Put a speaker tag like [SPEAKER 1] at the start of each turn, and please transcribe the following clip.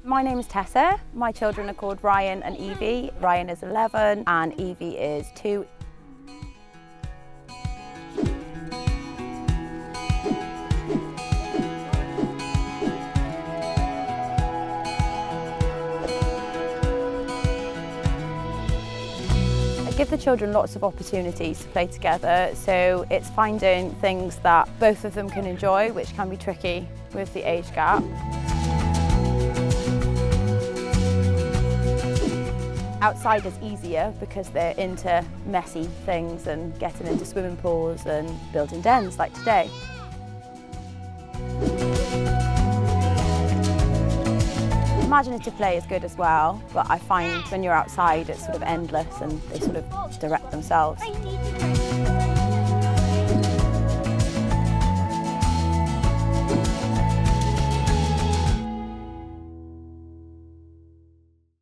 [SPEAKER 1] My name is Tessa. My children are called Ryan and Evie. Ryan is 11 and Evie is 2. I give the children lots of opportunities to play together, so it's finding things that both of them can enjoy, which can be tricky with the age gap. Outside is easier because they're into messy things and getting into swimming pools and building dens like today. Imaginative play is good as well, but I find when you're outside it's sort of endless and they sort of direct themselves.